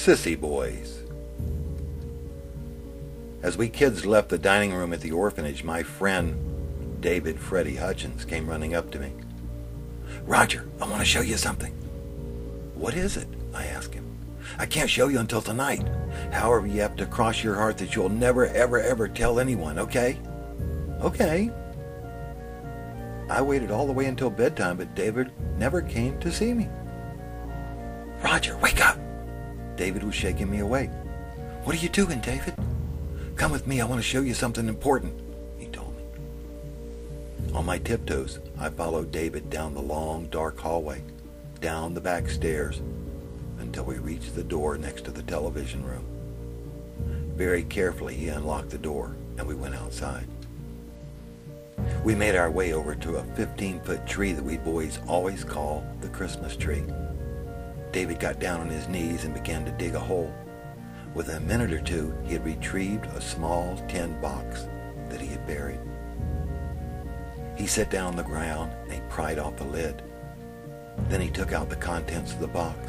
Sissy Boys. As we kids left the dining room at the orphanage, my friend, David Freddie Hutchins, came running up to me. "Roger, I want to show you something." "What is it?" I asked him. "I can't show you until tonight. However, you have to cross your heart that you'll never, ever, ever tell anyone, okay?" "Okay." I waited all the way until bedtime, but David never came to see me. "Roger, wake up!" David was shaking me awake. "What are you doing, David?" "Come with me, I want to show you something important," he told me. On my tiptoes, I followed David down the long, dark hallway, down the back stairs, until we reached the door next to the television room. Very carefully, he unlocked the door, and we went outside. We made our way over to a 15-foot tree that we boys always call the Christmas tree. David got down on his knees and began to dig a hole. Within a minute or two, he had retrieved a small tin box that he had buried. He sat down on the ground and he pried off the lid. Then he took out the contents of the box.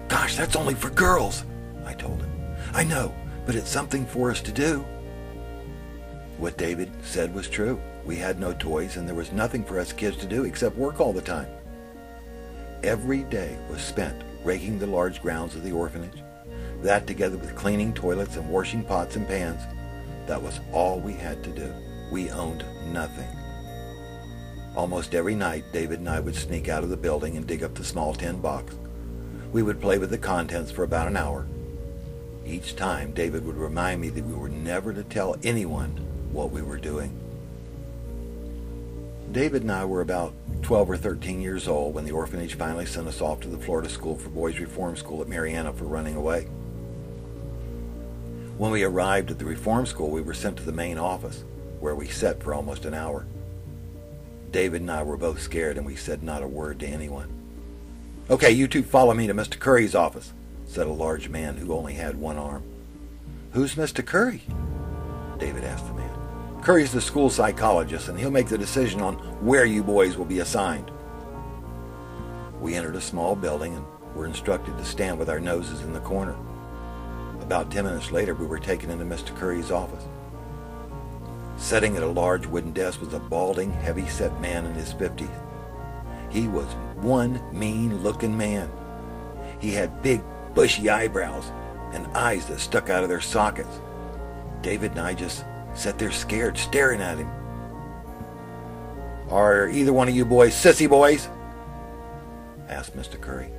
"Gosh, that's only for girls," I told him. "I know, but it's something for us to do." What David said was true. We had no toys, and there was nothing for us kids to do except work all the time. Every day was spent raking the large grounds of the orphanage. That, together with cleaning toilets and washing pots and pans, that was all we had to do. We owned nothing. Almost every night, David and I would sneak out of the building and dig up the small tin box. We would play with the contents for about an hour. Each time, David would remind me that we were never to tell anyone what we were doing. David and I were about 12 or 13 years old when the orphanage finally sent us off to the Florida School for Boys Reform School at Marianna for running away. When we arrived at the reform school, we were sent to the main office, where we sat for almost an hour. David and I were both scared, and we said not a word to anyone. "Okay, you two follow me to Mr. Curry's office," said a large man who only had one arm. "Who's Mr. Curry?" David asked the man. "Curry's the school psychologist, and he'll make the decision on where you boys will be assigned." We entered a small building and were instructed to stand with our noses in the corner. About 10 minutes later, we were taken into Mr. Curry's office. Sitting at a large wooden desk was a balding, heavy-set man in his 50s. He was one mean-looking man. He had big, bushy eyebrows and eyes that stuck out of their sockets. David and I just sat there scared, staring at him. "Are either one of you boys Sissy Boys?" asked Mr. Curry.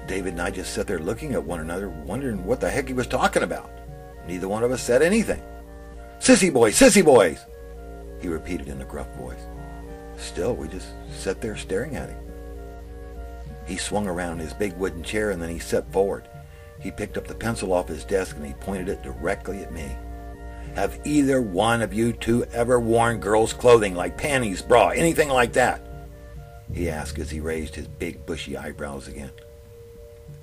David and I just sat there looking at one another, wondering what the heck he was talking about. Neither one of us said anything. "Sissy Boys, Sissy Boys," he repeated in a gruff voice. Still, we just sat there staring at him. He swung around in his big wooden chair, and then he sat forward. He picked up the pencil off his desk and he pointed it directly at me. "Have either one of you two ever worn girls' clothing, like panties, bra, anything like that?" he asked as he raised his big bushy eyebrows again.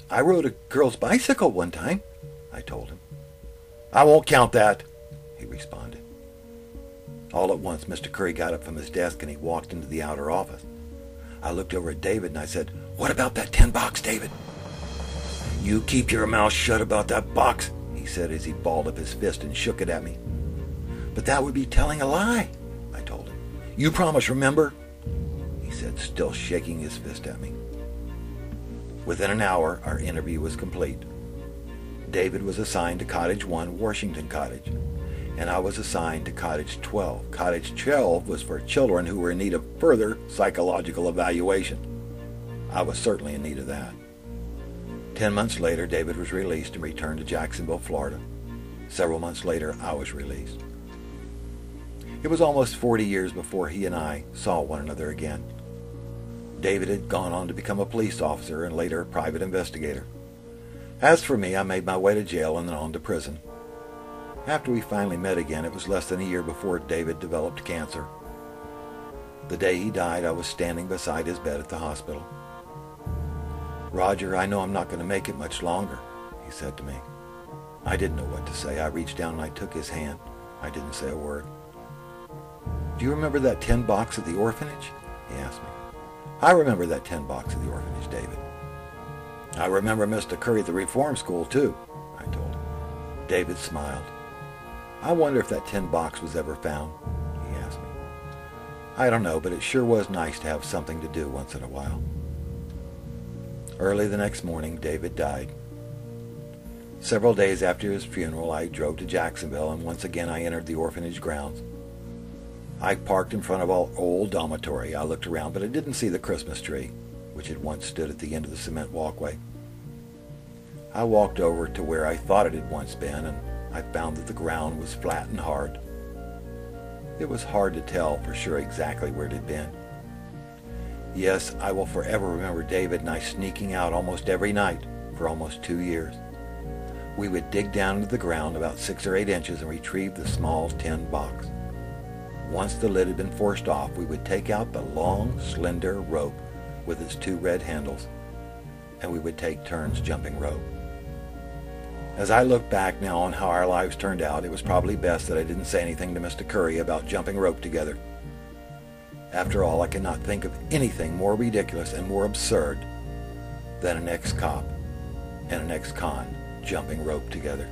"I rode a girl's bicycle one time," I told him. "I won't count that," he responded. All at once, Mr. Curry got up from his desk and he walked into the outer office. I looked over at David and I said, "What about that tin box, David?" "You keep your mouth shut about that box," he said as he balled up his fist and shook it at me. "But that would be telling a lie," I told him. "You promise, remember?" he said, still shaking his fist at me. Within an hour, our interview was complete. David was assigned to Cottage 1, Washington Cottage, and I was assigned to Cottage 12. Cottage 12 was for children who were in need of further psychological evaluation. I was certainly in need of that. 10 months later, David was released and returned to Jacksonville, Florida. Several months later, I was released. It was almost 40 years before he and I saw one another again. David had gone on to become a police officer and later a private investigator. As for me, I made my way to jail and then on to prison. After we finally met again, it was less than a year before David developed cancer. The day he died, I was standing beside his bed at the hospital. "Roger, I know I'm not going to make it much longer," he said to me. I didn't know what to say. I reached down and I took his hand. I didn't say a word. "Do you remember that tin box at the orphanage?" he asked me. "I remember that tin box at the orphanage, David." I remember Mr. Curry at the reform school, too, I told him. David smiled. I wonder if that tin box was ever found, he asked me. I don't know, but it sure was nice to have something to do once in a while. Early the next morning, David died. Several days after his funeral, I drove to Jacksonville, and once again I entered the orphanage grounds. I parked in front of our old dormitory. I looked around, but I didn't see the Christmas tree, which had once stood at the end of the cement walkway. I walked over to where I thought it had once been, and I found that the ground was flat and hard. It was hard to tell for sure exactly where it had been. Yes, I will forever remember David and I sneaking out almost every night for almost 2 years. We would dig down into the ground about 6 or 8 inches and retrieve the small tin box. Once the lid had been forced off, we would take out the long, slender rope with its 2 red handles, and we would take turns jumping rope. As I look back now on how our lives turned out, it was probably best that I didn't say anything to Mr. Curry about jumping rope together. After all, I cannot think of anything more ridiculous and more absurd than an ex-cop and an ex-con jumping rope together.